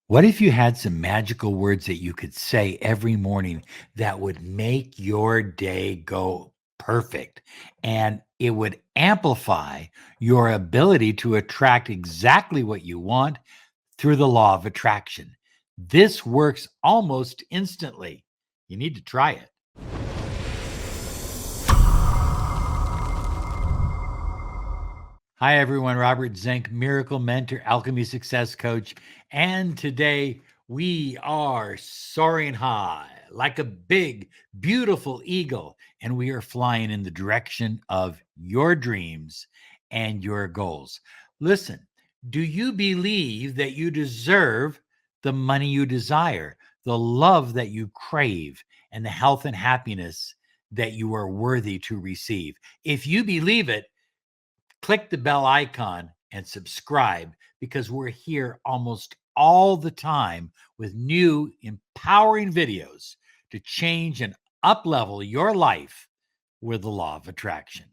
What if you had some magical words that you could say every morning that would make your day go perfect and it would amplify your ability to attract exactly what you want through the law of attraction? This works almost instantly. You need to try it. Hi, everyone. Robert Zink, miracle mentor, alchemy success coach. And today we are soaring high like a big, beautiful eagle. And we are flying in the direction of your dreams and your goals. Listen, do you believe that you deserve the money you desire, the love that you crave, and the health and happiness that you are worthy to receive? If you believe it, click the bell icon and subscribe because we're here almost all the time with new empowering videos to change and uplevel your life with the law of attraction.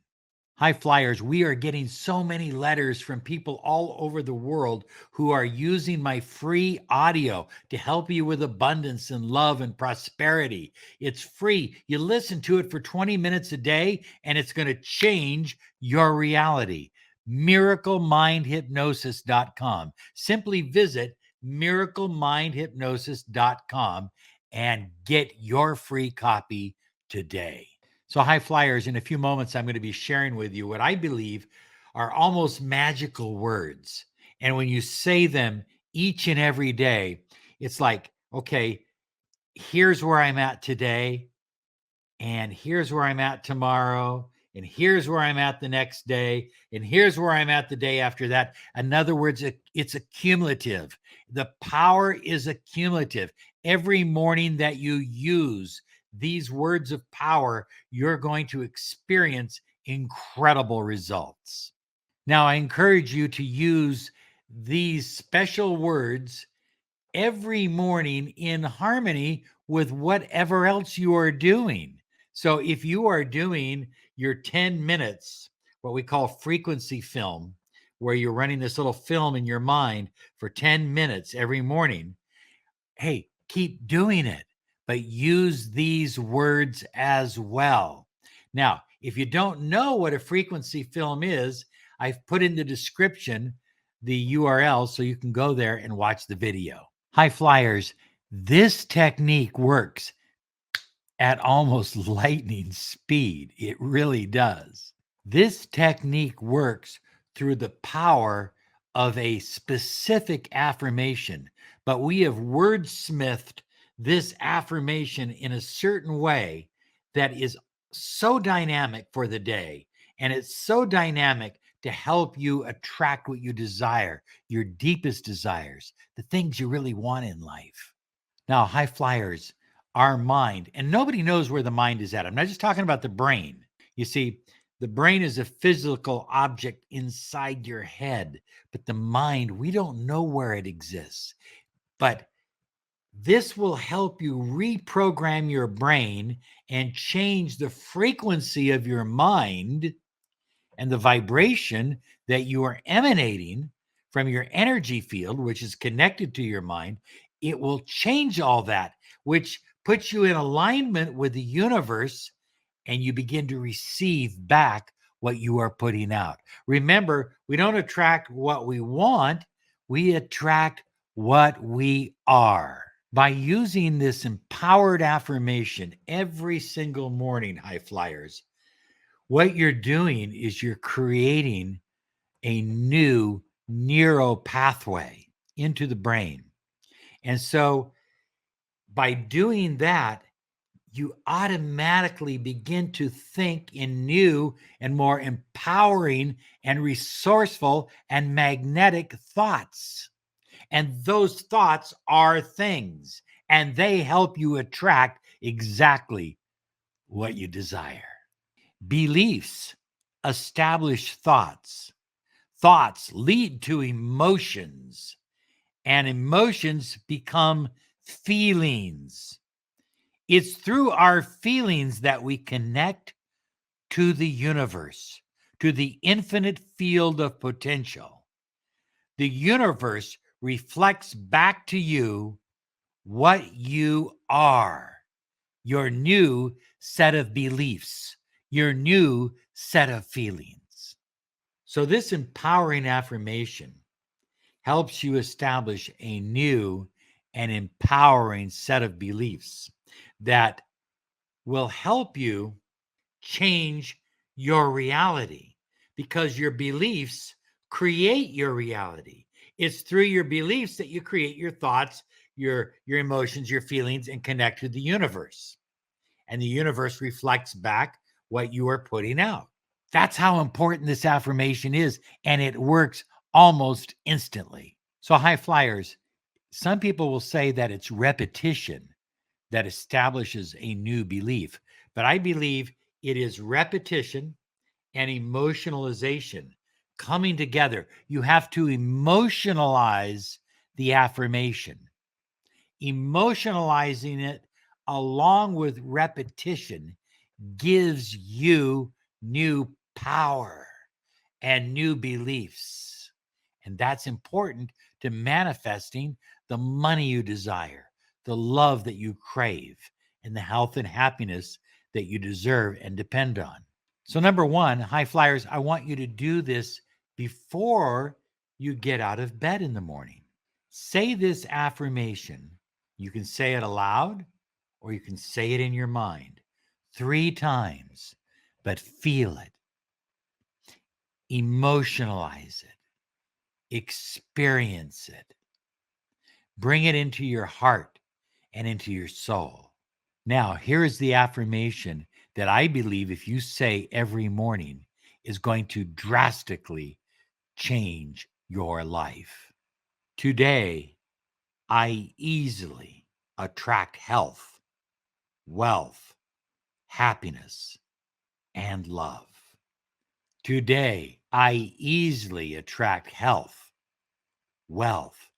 High flyers, we are getting so many letters from people all over the world who are using my free audio to help you with abundance and love and prosperity. It's free. You listen to it for 20 minutes a day, and it's going to change your reality. MiracleMindHypnosis.com. Simply visit MiracleMindHypnosis.com and get your free copy today. So, high flyers, in a few moments, I'm going to be sharing with you what I believe are almost magical words. And when you say them each and every day, it's like, okay, here's where I'm at today, and here's where I'm at tomorrow, and here's where I'm at the next day, and here's where I'm at the day after that. In other words, it's accumulative. The power is accumulative. Every morning that you use these words of power, you're going to experience incredible results. Now, I encourage you to use these special words every morning in harmony with whatever else you are doing. So if you are doing your 10 minutes, what we call frequency film, where you're running this little film in your mind for 10 minutes every morning, hey, keep doing it, but use these words as well. Now, if you don't know what a frequency film is, I've put in the description the URL so you can go there and watch the video. High flyers, this technique works at almost lightning speed. It really does. This technique works through the power of a specific affirmation, but we have wordsmithed this affirmation in a certain way that is so dynamic for the day. And it's so dynamic to help you attract what you desire, your deepest desires, the things you really want in life. Now, high flyers, our mind, and nobody knows where the mind is at. I'm not just talking about the brain. You see, the brain is a physical object inside your head, but the mind, we don't know where it exists. But this will help you reprogram your brain and change the frequency of your mind and the vibration that you are emanating from your energy field, which is connected to your mind. It will change all that, which puts you in alignment with the universe, and you begin to receive back what you are putting out. Remember, we don't attract what we want, we attract what we are. By using this empowered affirmation every single morning, high flyers, what you're doing is you're creating a new Neuro-Pathway into the brain. And so by doing that, you automatically begin to think in new and more empowering and resourceful and magnetic thoughts. And those thoughts are things, and they help you attract exactly what you desire. Beliefs establish thoughts. Thoughts lead to emotions, and emotions become feelings. It's through our feelings that we connect to the universe, to the infinite field of potential. The universe reflects back to you what you are, your new set of beliefs, your new set of feelings. So, this empowering affirmation helps you establish a new and empowering set of beliefs that will help you change your reality, because your beliefs create your reality. It's through your beliefs that you create your thoughts, your emotions, your feelings, and connect with the universe. And the universe reflects back what you are putting out. That's how important this affirmation is, and it works almost instantly. So, high flyers, some people will say that it's repetition that establishes a new belief, but I believe it is repetition and emotionalization coming together. You have to emotionalize the affirmation. Emotionalizing it along with repetition gives you new power and new beliefs. And that's important to manifesting the money you desire, the love that you crave, and the health and happiness that you deserve and depend on. So, number one, high flyers, I want you to do this before you get out of bed in the morning. Say this affirmation. You can say it aloud or you can say it in your mind 3 times, but feel it, emotionalize it, experience it, bring it into your heart and into your soul. Now, here is the affirmation that I believe if you say every morning is going to drastically change your life. Today, I easily attract health, wealth, happiness, and love. Today, I easily attract health, wealth,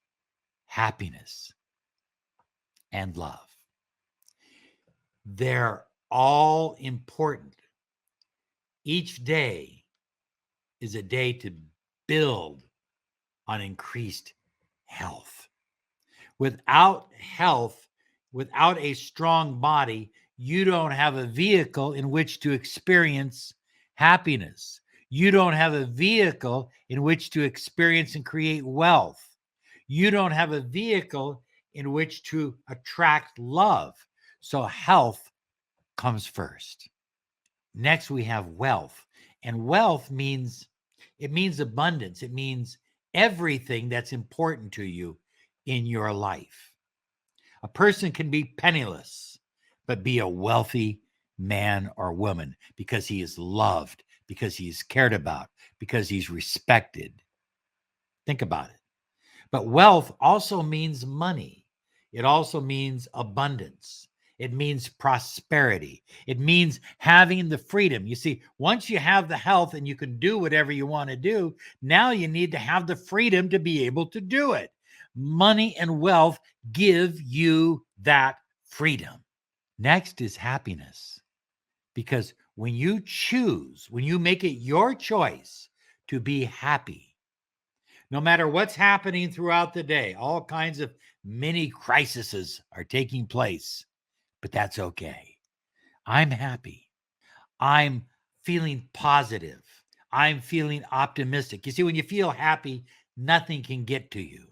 happiness, and love. They're all important. Each day is a day to build on increased health. Without health, without a strong body, you don't have a vehicle in which to experience happiness. You don't have a vehicle in which to experience and create wealth. You don't have a vehicle in which to attract love. So health comes first. Next, we have wealth. And wealth means abundance. It means everything that's important to you in your life. A person can be penniless, but be a wealthy man or woman because he is loved, because he's cared about, because he's respected. Think about it. But wealth also means money. It also means abundance. It means prosperity. It means having the freedom. You see, once you have the health and you can do whatever you want to do, now you need to have the freedom to be able to do it. Money and wealth give you that freedom. Next is happiness. Because when you choose, when you make it your choice to be happy, no matter what's happening throughout the day, all kinds of mini crises are taking place, but that's okay. I'm happy. I'm feeling positive. I'm feeling optimistic. You see, when you feel happy, nothing can get to you.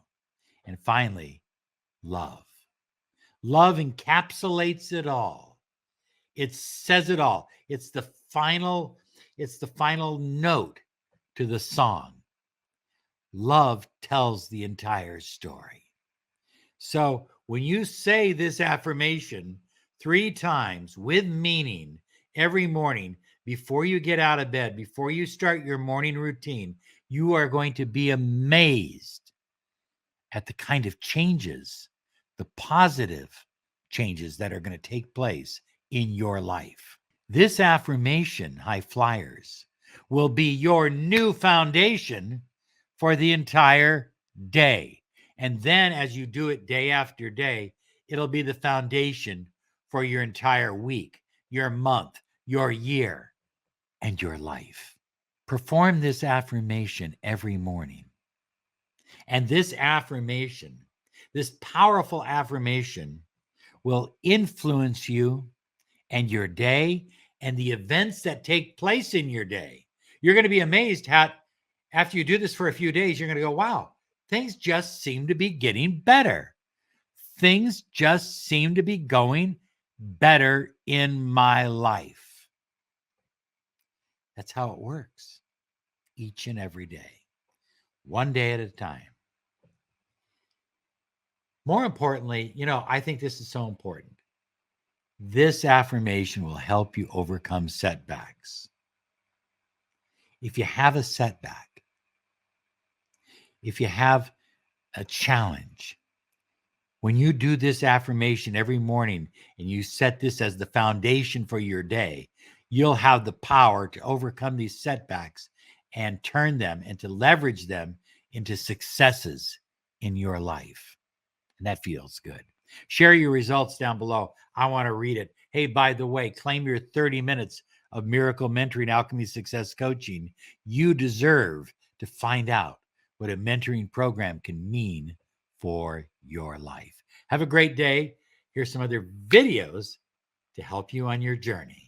And finally, love. Love encapsulates it all. It says it all. It's the final note to the song. Love tells the entire story. So when you say this affirmation 3 times with meaning every morning before you get out of bed, before you start your morning routine, you are going to be amazed at the kind of changes, the positive changes that are going to take place in your life. This affirmation, high flyers, will be your new foundation for the entire day. And then as you do it day after day, it'll be the foundation for your entire week, your month, your year, and your life. Perform this affirmation every morning And this affirmation, this powerful affirmation, will influence you and your day and the events that take place in your day. You're going to be amazed how, after you do this for a few days, you're going to go, wow, things just seem to be getting better. Things just seem to be going better in my life. That's how it works each and every day, one day at a time. More importantly, I think this is so important. This affirmation will help you overcome setbacks. If you have a setback, if you have a challenge, when you do this affirmation every morning and you set this as the foundation for your day, you'll have the power to overcome these setbacks and turn them and to leverage them into successes in your life. And that feels good. Share your results down below. I want to read it. Hey, by the way, claim your 30 minutes of Miracle Mentoring Alchemy Success Coaching. You deserve to find out what a mentoring program can mean for your life. Have a great day. Here's some other videos to help you on your journey.